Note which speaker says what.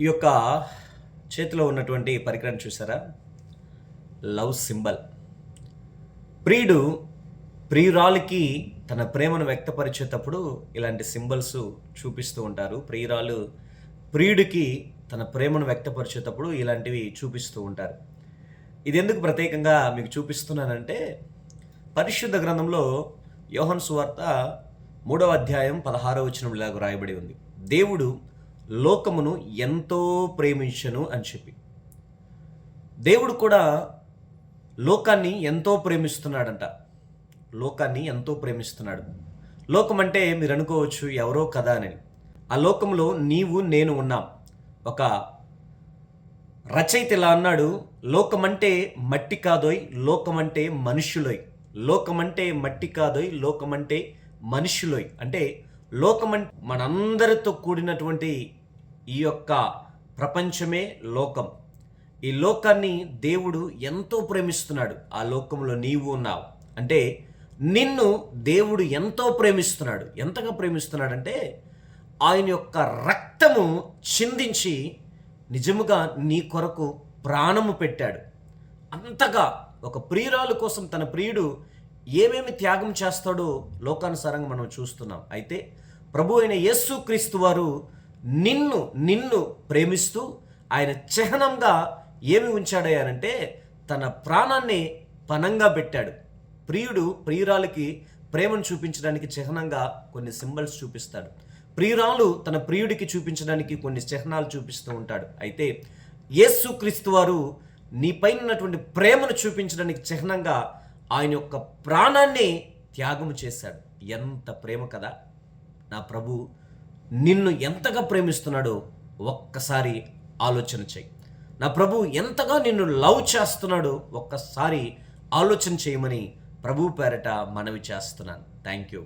Speaker 1: ఈ యొక్క చేతిలో ఉన్నటువంటి పరికరాన్ని చూసారా? Love symbol. ప్రియుడు ప్రియురాలికి తన ప్రేమను వ్యక్తపరిచేటప్పుడు ఇలాంటి సింబల్స్ చూపిస్తూ ఉంటారు. ప్రియురాలు ప్రియుడికి తన ప్రేమను వ్యక్తపరిచేటప్పుడు ఇలాంటివి చూపిస్తూ ఉంటారు. ఇది ఎందుకు ప్రత్యేకంగా మీకు చూపిస్తున్నానంటే, పరిశుద్ధ గ్రంథంలో యోహాను సువార్త 3వ అధ్యాయం 16వ వచనంలో ఇలాగ రాయబడి ఉంది. దేవుడు లోకమును ఎంతో ప్రేమించెను అని చెప్పి. దేవుడు కూడా లోకాన్ని ఎంతో ప్రేమిస్తున్నాడంట. లోకాన్ని ఎంతో ప్రేమిస్తున్నాడు. లోకం అంటే మీరు అనుకోవచ్చు ఎవరో కదా అని. ఆ లోకంలో నీవు నేను ఉన్నాం. ఒక రచయిత ఇలా అన్నాడు, లోకమంటే మట్టి కాదోయ్, లోకమంటే మనుష్యులోయ్. లోకమంటే మట్టి కాదోయ్, లోకమంటే మనుష్యులోయ్. అంటే లోకమంటే మనందరితో కూడినటువంటి ఈ యొక్క ప్రపంచమే లోకం. ఈ లోకాన్ని దేవుడు ఎంతో ప్రేమిస్తున్నాడు. ఆ లోకంలో నీవు ఉన్నావు. అంటే నిన్ను దేవుడు ఎంతో ప్రేమిస్తున్నాడు. ఎంతగా ప్రేమిస్తున్నాడంటే ఆయన యొక్క రక్తము చిందించి నిజముగా నీ కొరకు ప్రాణము పెట్టాడు. అంతగా ఒక ప్రియురాలు కోసం తన ప్రియుడు ఏమేమి త్యాగం చేస్తాడో లోకానుసారంగా మనం చూస్తున్నాం. అయితే ప్రభు అయిన యేసుక్రీస్తు వారు నిన్ను ప్రేమిస్తూ ఆయన చిహ్నంగా ఏమి ఉంచాడయ్యానంటే తన ప్రాణాన్ని పణంగా పెట్టాడు. ప్రియుడు ప్రియురాలికి ప్రేమను చూపించడానికి చిహ్నంగా కొన్ని సింబల్స్ చూపిస్తాడు. ప్రియురాలు తన ప్రియుడికి చూపించడానికి కొన్ని చిహ్నాలు చూపిస్తూ ఉంటాడు. అయితే యేసుక్రీస్తు వారు నీపైన ఉన్నటువంటి ప్రేమను చూపించడానికి చిహ్నంగా ఆయన యొక్క ప్రాణాన్ని త్యాగము చేశాడు. ఎంత ప్రేమ కదా! నా ప్రభు నిన్ను ఎంతగా ప్రేమిస్తున్నాడో ఒక్కసారి ఆలోచన చెయ్యి. నా ప్రభు ఎంతగా నిన్ను లవ్ చేస్తున్నాడో ఒక్కసారి ఆలోచన చేయమని ప్రభు పేరట మనవి చేస్తున్నాను. Thank you.